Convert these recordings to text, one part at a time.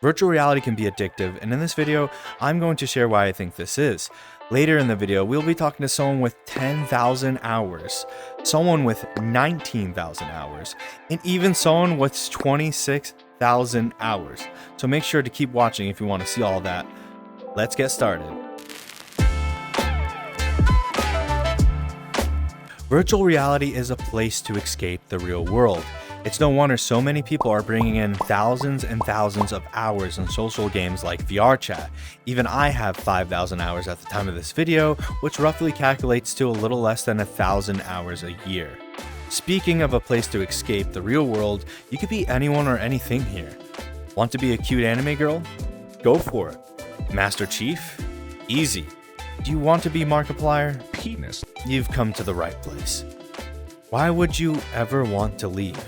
Virtual reality can be addictive, and in this video, I'm going to share why I think this is. Later in the video, we'll be talking to someone with 10,000 hours, someone with 19,000 hours, and even someone with 26,000 hours. So make sure to keep watching if you want to see all that. Let's get started. Virtual reality is a place to escape the real world. It's no wonder so many people are bringing in thousands and thousands of hours in social games like VRChat. Even I have 5,000 hours at the time of this video, which roughly calculates to a little less than 1,000 hours a year. Speaking of a place to escape the real world, you could be anyone or anything here. Want to be a cute anime girl? Go for it. Master Chief? Easy. Do you want to be Markiplier? Penis. You've come to the right place. Why would you ever want to leave?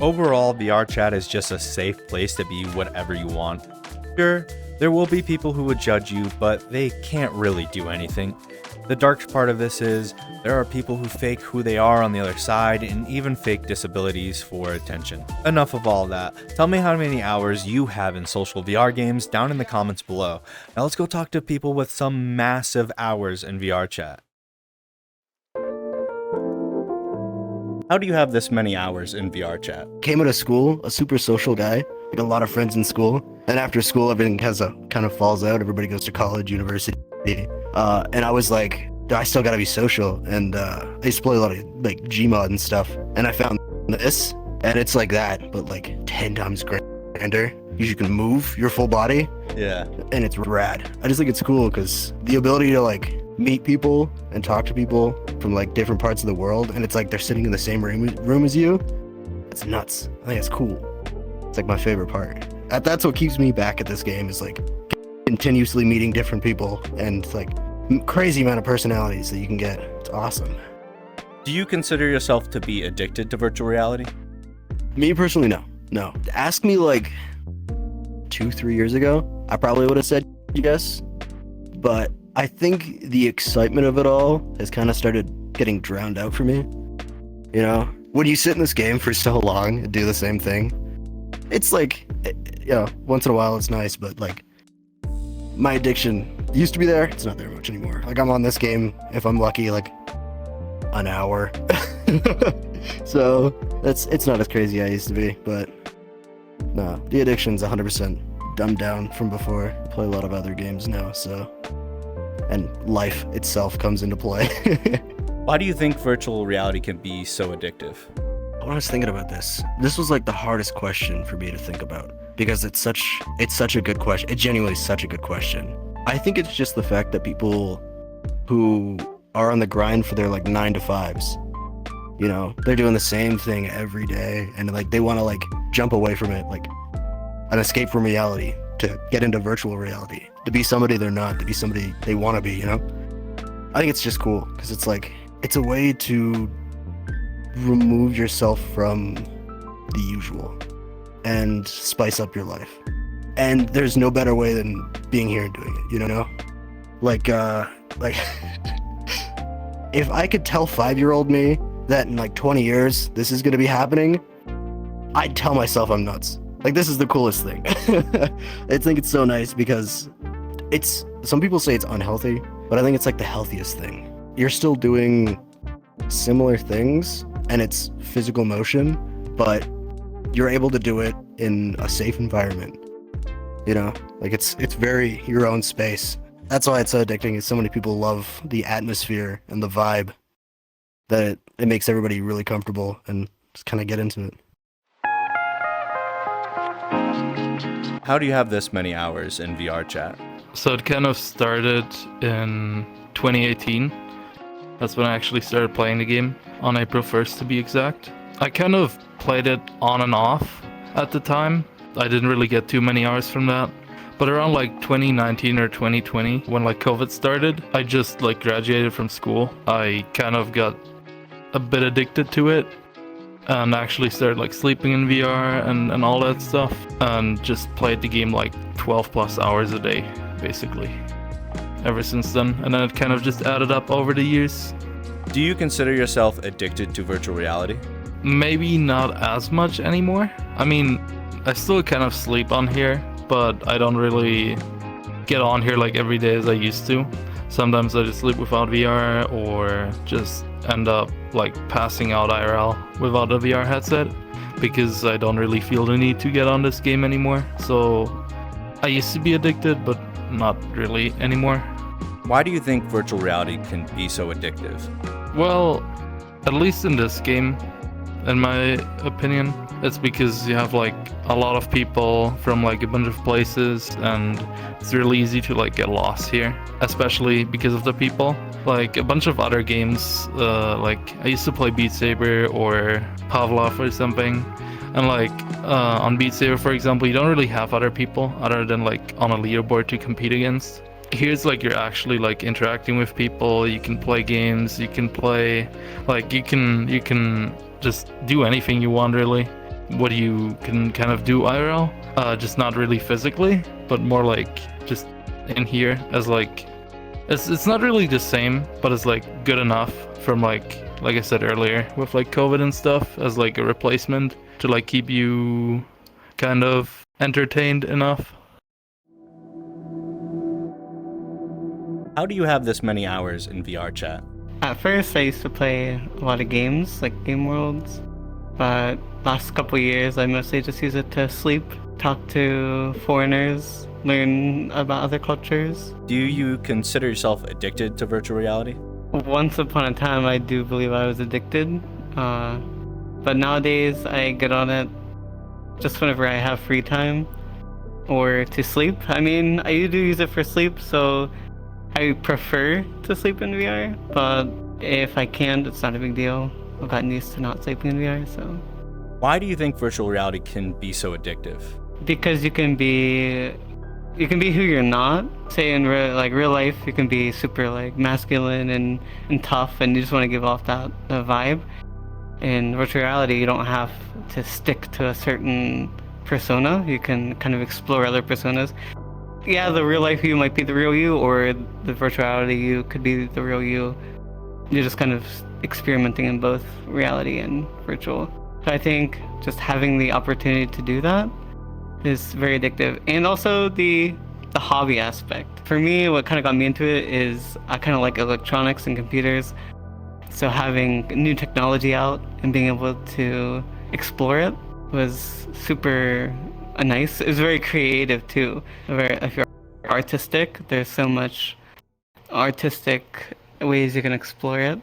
Overall, VRChat is just a safe place to be whatever you want. Sure, there will be people who would judge you, but they can't really do anything. The dark part of this is, there are people who fake who they are on the other side and even fake disabilities for attention. Enough of all that. Tell me how many hours you have in social VR games down in the comments below. Now let's go talk to people with some massive hours in VRChat. How do you have this many hours in VRChat? Came out of school, a super social guy, like a lot of friends in school. And after school, everything kind of falls out. Everybody goes to college, university. And I was like, I still gotta be social. And I used to play a lot of like Gmod and stuff. And I found this, and it's like that, but like 10 times grander. You can move your full body. Yeah. And it's rad. I just think it's cool because the ability to like meet people and talk to people from like different parts of the world, and it's like they're sitting in the same room as you. It's nuts. I think it's cool. It's like my favorite part. That's what keeps me back at this game, is like continuously meeting different people and like crazy amount of personalities that you can get. It's awesome. Do you consider yourself to be addicted to virtual reality? Me personally, no. Ask me like 2-3 years ago, I probably would have said yes, but I think the excitement of it all has kind of started getting drowned out for me. You know, when you sit in this game for so long and do the same thing, it's like, you know, once in a while it's nice, but like my addiction used to be there. It's not there much anymore. Like I'm on this game, if I'm lucky, like an hour. So it's not as crazy as I used to be, but no, the addiction's 100% dumbed down from before. I play a lot of other games now, so. And life itself comes into play. Why do you think virtual reality can be so addictive? When I was thinking about this was like the hardest question for me to think about, because it's such a good question. It's genuinely such a good question. I think it's just the fact that people who are on the grind for their like 9 to 5s, you know, they're doing the same thing every day, and like they want to like jump away from it, like an escape from reality, to get into virtual reality, to be somebody they're not, to be somebody they want to be, you know? I think it's just cool, because it's like, it's a way to remove yourself from the usual and spice up your life. And there's no better way than being here and doing it, you know? Like if I could tell 5-year-old me that in like 20 years, this is going to be happening, I'd tell myself I'm nuts. Like, this is the coolest thing. I think it's so nice because some people say it's unhealthy, but I think it's like the healthiest thing. You're still doing similar things and it's physical motion, but you're able to do it in a safe environment. You know, like it's very your own space. That's why it's so addicting, is so many people love the atmosphere and the vibe, that it makes everybody really comfortable and just kind of get into it. How do you have this many hours in VRChat? So it kind of started in 2018. That's when I actually started playing the game, on April 1st to be exact. I kind of played it on and off at the time. I didn't really get too many hours from that. But around like 2019 or 2020, when like COVID started, I just like graduated from school. I kind of got a bit addicted to it, and actually started like sleeping in VR and all that stuff, and just played the game like 12 plus hours a day, basically, ever since then. And then it kind of just added up over the years. Do you consider yourself addicted to virtual reality? Maybe not as much anymore. I mean, I still kind of sleep on here, but I don't really get on here like every day as I used to. Sometimes I just sleep without VR or just end up like passing out IRL without a VR headset because I don't really feel the need to get on this game anymore. So I used to be addicted, but not really anymore. Why do you think virtual reality can be so addictive? Well, at least in this game, in my opinion, it's because you have like a lot of people from like a bunch of places, and it's really easy to like get lost here, especially because of the people. Like a bunch of other games, like I used to play Beat Saber or Pavlov or something, and like on Beat Saber, for example, you don't really have other people other than like on a leaderboard to compete against. Here's like you're actually like interacting with people. You can play games, you can play, like you can just do anything you want really. What you can kind of do IRL, just not really physically, but more like just in here as like, it's not really the same, but it's like good enough from like I said earlier with like COVID and stuff as like a replacement to like keep you kind of entertained enough. How do you have this many hours in VRChat? At first, I used to play a lot of games, like game worlds, but last couple years, I mostly just use it to sleep, talk to foreigners, learn about other cultures. Do you consider yourself addicted to virtual reality? Once upon a time, I do believe I was addicted, but nowadays, I get on it just whenever I have free time or to sleep. I mean, I do use it for sleep, so I prefer to sleep in VR, but if I can't, it's not a big deal. I've gotten used to not sleeping in VR, so. Why do you think virtual reality can be so addictive? Because you can be who you're not. Say in real life, you can be super like masculine and tough, and you just want to give off that vibe. In virtual reality, you don't have to stick to a certain persona. You can kind of explore other personas. Yeah, the real life you might be the real you, or the virtuality you could be the real you. You're just kind of experimenting in both reality and virtual. So I think just having the opportunity to do that is very addictive. And also the hobby aspect. For me, what kind of got me into it is I kind of like electronics and computers. So having new technology out and being able to explore it was super nice. It was very creative too. If you're artistic, there's so much artistic ways you can explore it.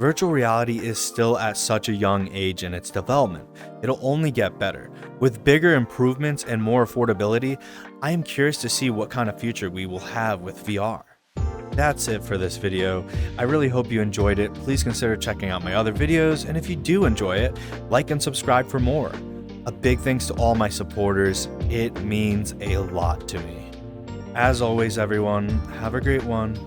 Virtual reality is still at such a young age in its development. It'll only get better. With bigger improvements and more affordability, I am curious to see what kind of future we will have with VR. That's it for this video. I really hope you enjoyed it. Please consider checking out my other videos, and if you do enjoy it, like and subscribe for more. A big thanks to all my supporters. It means a lot to me. As always, everyone, have a great one.